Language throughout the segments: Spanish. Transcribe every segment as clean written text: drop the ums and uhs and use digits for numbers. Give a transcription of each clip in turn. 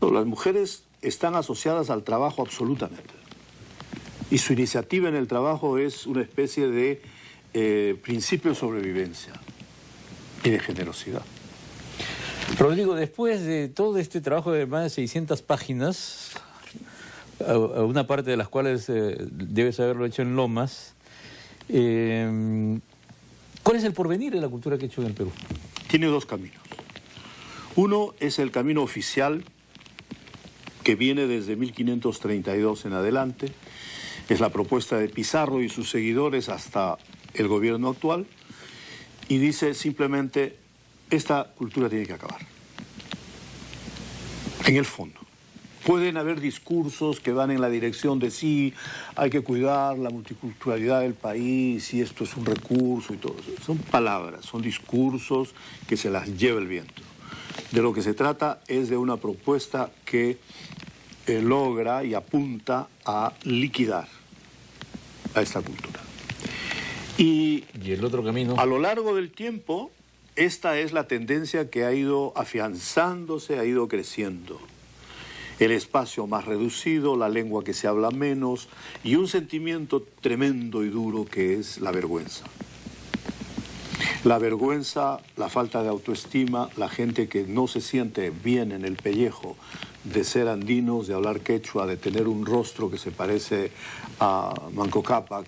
No, las mujeres están asociadas al trabajo absolutamente. Y su iniciativa en el trabajo es una especie de principio de sobrevivencia y de generosidad. Rodrigo, después de todo este trabajo de más de 600 páginas, una parte de las cuales debes haberlo hecho en Lomas, ¿cuál es el porvenir de la cultura quechua en el Perú? Tiene dos caminos. Uno es el camino oficial, que viene desde 1532 en adelante. Es la propuesta de Pizarro y sus seguidores hasta el gobierno actual. Y dice simplemente, esta cultura tiene que acabar. En el fondo. Pueden haber discursos que van en la dirección de sí, hay que cuidar la multiculturalidad del país y esto es un recurso y todo eso. Son palabras, son discursos que se las lleva el viento. De lo que se trata es de una propuesta que logra y apunta a liquidar a esta cultura. Y el otro camino, a lo largo del tiempo, esta es la tendencia que ha ido afianzándose, ha ido creciendo. El espacio más reducido, la lengua que se habla menos y un sentimiento tremendo y duro que es la vergüenza. La vergüenza, la falta de autoestima, la gente que no se siente bien en el pellejo de ser andinos, de hablar quechua, de tener un rostro que se parece a Manco Cápac,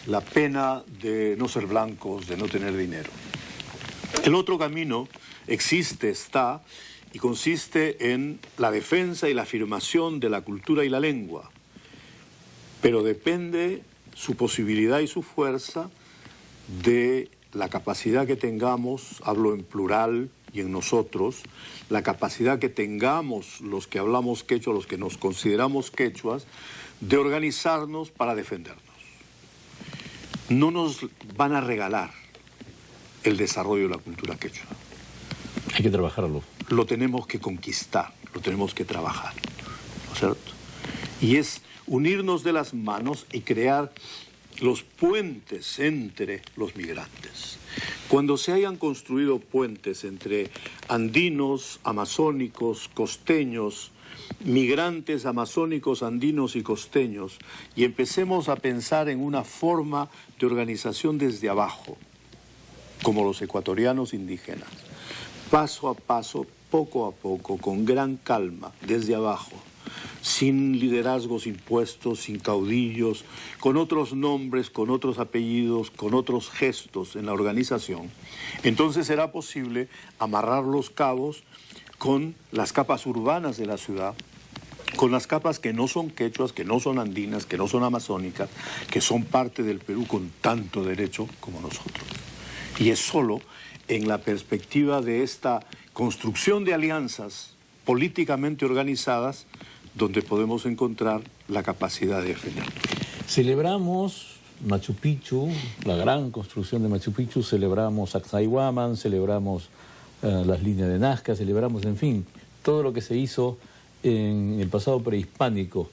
la pena de no ser blancos, de no tener dinero. El otro camino existe, está, y consiste en la defensa y la afirmación de la cultura y la lengua, pero depende su posibilidad y su fuerza de la capacidad que tengamos, hablo en plural y en nosotros, la capacidad que tengamos los que hablamos quechua, los que nos consideramos quechuas, de organizarnos para defendernos. No nos van a regalar el desarrollo de la cultura quechua. hay que trabajarlo. Lo tenemos que conquistar, lo tenemos que trabajar, ¿no es cierto? Y es unirnos de las manos y crear los puentes entre los migrantes. Cuando se hayan construido puentes entre andinos, amazónicos, costeños, migrantes amazónicos, andinos y costeños, y empecemos a pensar en una forma de organización desde abajo, como los ecuatorianos indígenas, paso a paso, poco a poco, con gran calma, desde abajo, sin liderazgos impuestos, sin caudillos, con otros nombres, con otros apellidos, con otros gestos en la organización, entonces será posible amarrar los cabos con las capas urbanas de la ciudad, con las capas que no son quechuas, que no son andinas, que no son amazónicas, que son parte del Perú con tanto derecho como nosotros. Y es solo en la perspectiva de esta construcción de alianzas políticamente organizadas donde podemos encontrar la capacidad de defender. Celebramos Machu Picchu, la gran construcción de Machu Picchu, celebramos Sacsayhuaman, celebramos las líneas de Nazca, celebramos, en fin, todo lo que se hizo en el pasado prehispánico.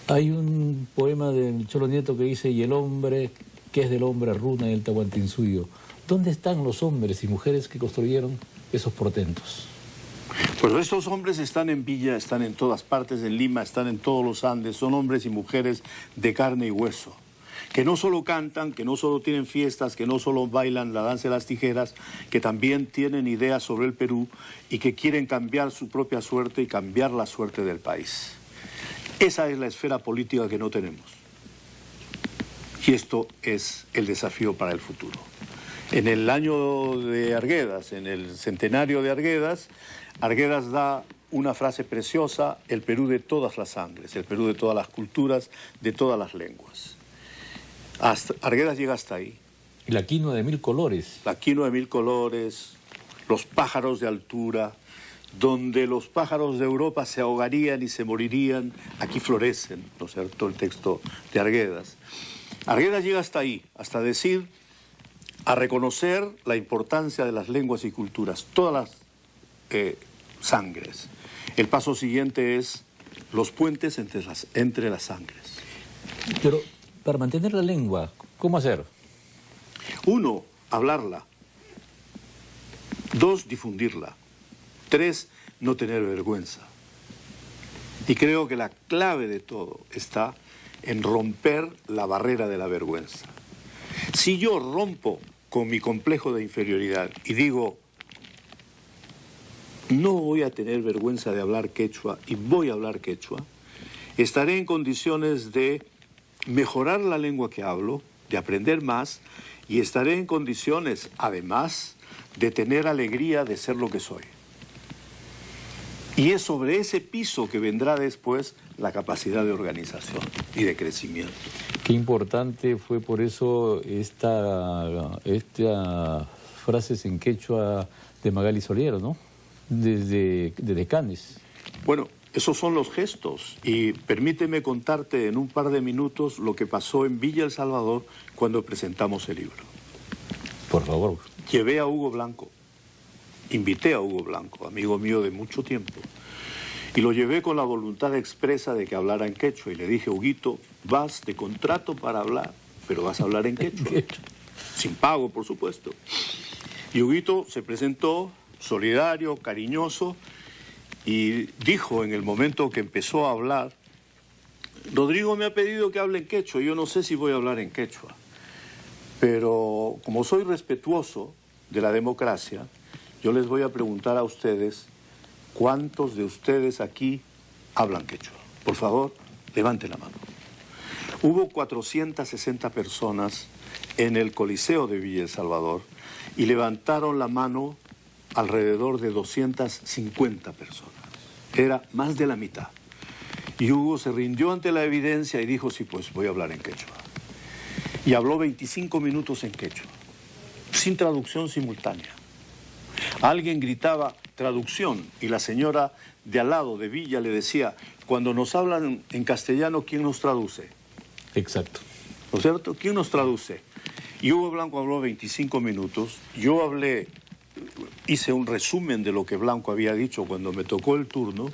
Hay un poema del Cholo Nieto que dice, y el hombre, que es del hombre runa y el Tahuantinsuyo. ¿Dónde están los hombres y mujeres que construyeron esos portentos? Pues estos hombres están en Villa, están en todas partes, en Lima, están en todos los Andes, son hombres y mujeres de carne y hueso, que no solo cantan, que no solo tienen fiestas, que no solo bailan la danza de las tijeras, que también tienen ideas sobre el Perú y que quieren cambiar su propia suerte y cambiar la suerte del país. Esa es la esfera política que no tenemos. Y esto es el desafío para el futuro. En el año de Arguedas, en el centenario de Arguedas, Arguedas da una frase preciosa, el Perú de todas las sangres, el Perú de todas las culturas, de todas las lenguas. Arguedas llega hasta ahí. La quinoa de 1000 colores. La quinoa de 1000 colores, los pájaros de altura, donde los pájaros de Europa se ahogarían y se morirían, aquí florecen, ¿no es cierto?, el texto de Arguedas. Arguedas llega hasta ahí, hasta decir, a reconocer la importancia de las lenguas y culturas, todas las sangres. El paso siguiente es los puentes entre las sangres. Pero para mantener la lengua, ¿cómo hacer? 1, hablarla. 2, difundirla. 3, no tener vergüenza. Y creo que la clave de todo está en romper la barrera de la vergüenza. Si yo rompo con mi complejo de inferioridad y digo, no voy a tener vergüenza de hablar quechua y voy a hablar quechua, estaré en condiciones de mejorar la lengua que hablo, de aprender más, y estaré en condiciones, además, de tener alegría de ser lo que soy. Y es sobre ese piso que vendrá después la capacidad de organización y de crecimiento. Qué importante fue por eso esta frases en quechua de Magali Soliero, ¿no? Desde Cannes. Bueno, esos son los gestos, y permíteme contarte en un par de minutos lo que pasó en Villa El Salvador cuando presentamos el libro. Por favor. Llevé a Hugo Blanco, invité a Hugo Blanco, amigo mío de mucho tiempo, y lo llevé con la voluntad expresa de que hablara en quechua, y le dije, Huguito, vas de contrato para hablar, pero vas a hablar en quechua, sin pago, por supuesto. Y Huguito se presentó solidario, cariñoso, y dijo en el momento que empezó a hablar, Rodrigo me ha pedido que hable en quechua, yo no sé si voy a hablar en quechua, pero como soy respetuoso de la democracia, yo les voy a preguntar a ustedes, ¿cuántos de ustedes aquí hablan quechua? Por favor, levanten la mano. Hubo 460 personas en el Coliseo de Villa El Salvador y levantaron la mano alrededor de 250 personas. Era más de la mitad. Y Hugo se rindió ante la evidencia y dijo, sí, pues voy a hablar en quechua. Y habló 25 minutos en quechua, sin traducción simultánea. Alguien gritaba traducción y la señora de al lado de Villa le decía, cuando nos hablan en castellano, ¿quién nos traduce? Exacto. ¿No es cierto? ¿Quién nos traduce? Y Hugo Blanco habló 25 minutos, yo hablé, hice un resumen de lo que Blanco había dicho cuando me tocó el turno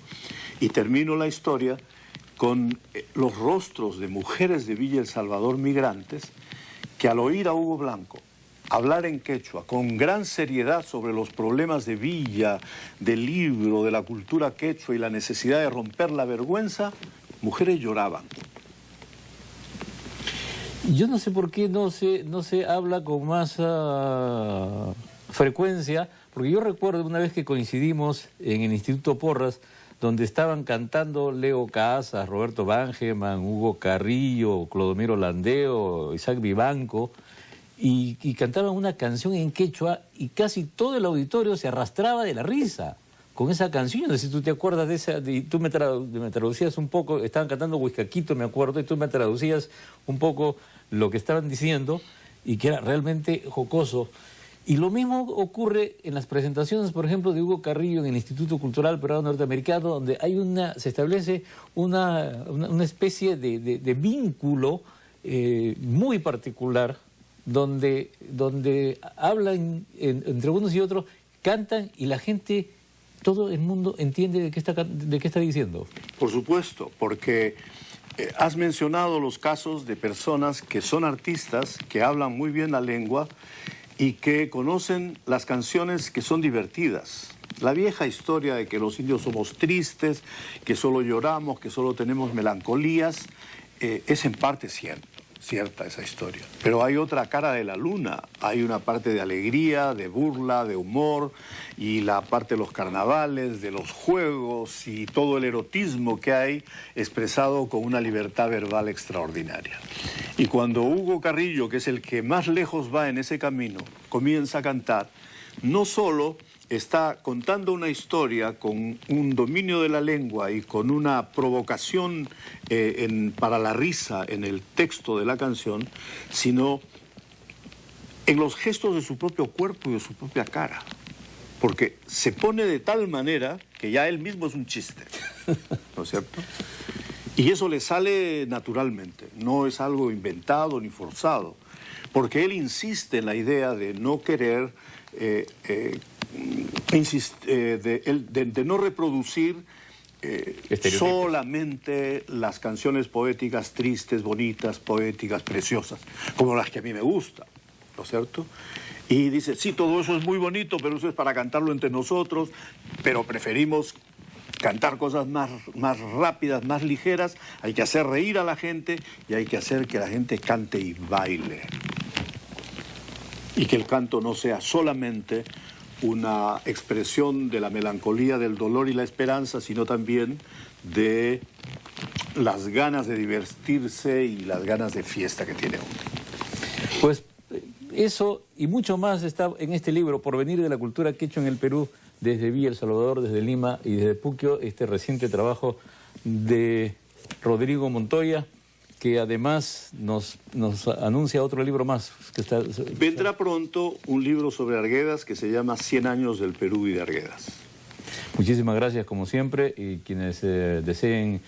y termino la historia con los rostros de mujeres de Villa El Salvador migrantes que al oír a Hugo Blanco hablar en quechua con gran seriedad sobre los problemas de Villa, del libro, de la cultura quechua y la necesidad de romper la vergüenza, mujeres lloraban. Yo no sé por qué no se habla con más frecuencia, porque yo recuerdo una vez que coincidimos en el Instituto Porras, donde estaban cantando Leo Casas, Roberto Bangeman, Hugo Carrillo, Clodomiro Landeo, Isaac Vivanco, y cantaban una canción en quechua y casi todo el auditorio se arrastraba de la risa con esa canción. No sé si tú te acuerdas de esa, tú me traducías un poco, estaban cantando Huizcaquito, me acuerdo, y tú me traducías un poco lo que estaban diciendo y que era realmente jocoso. Y lo mismo ocurre en las presentaciones, por ejemplo, de Hugo Carrillo en el Instituto Cultural Peruano Norteamericano, donde hay se establece una especie de vínculo muy particular, donde hablan entre unos y otros, cantan y la gente, todo el mundo entiende de qué está diciendo. Por supuesto, porque has mencionado los casos de personas que son artistas, que hablan muy bien la lengua y que conocen las canciones que son divertidas. La vieja historia de que los indios somos tristes, que solo lloramos, que solo tenemos melancolías, es en parte cierta esa historia. Pero hay otra cara de la luna, hay una parte de alegría, de burla, de humor, y la parte de los carnavales, de los juegos y todo el erotismo que hay expresado con una libertad verbal extraordinaria. Y cuando Hugo Carrillo, que es el que más lejos va en ese camino, comienza a cantar, no solo está contando una historia con un dominio de la lengua y con una provocación para la risa en el texto de la canción, sino en los gestos de su propio cuerpo y de su propia cara. Porque se pone de tal manera que ya él mismo es un chiste, ¿no es cierto? Y eso le sale naturalmente, no es algo inventado ni forzado, porque él insiste en la idea de no querer... de no reproducir solamente las canciones poéticas tristes, bonitas, poéticas, preciosas, como las que a mí me gustan, ¿no es cierto? Y dice, sí, todo eso es muy bonito, pero eso es para cantarlo entre nosotros, pero preferimos cantar cosas más rápidas, más ligeras, hay que hacer reír a la gente y hay que hacer que la gente cante y baile. Y que el canto no sea solamente una expresión de la melancolía, del dolor y la esperanza, sino también de las ganas de divertirse y las ganas de fiesta que tiene uno. Pues eso y mucho más está en este libro, Porvenir de la cultura quechua en el Perú, desde Villa El Salvador, desde Lima y desde Puquio, este reciente trabajo de Rodrigo Montoya, que además nos anuncia otro libro más. Que está... Vendrá pronto un libro sobre Arguedas que se llama 100 años del Perú y de Arguedas. Muchísimas gracias, como siempre, y quienes deseen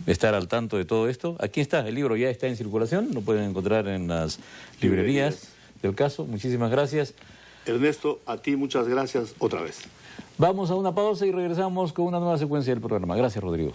estar al tanto de todo esto, aquí está, el libro ya está en circulación, lo pueden encontrar en las librerías del caso. Muchísimas gracias. Ernesto, a ti muchas gracias otra vez. Vamos a una pausa y regresamos con una nueva secuencia del programa. Gracias, Rodrigo.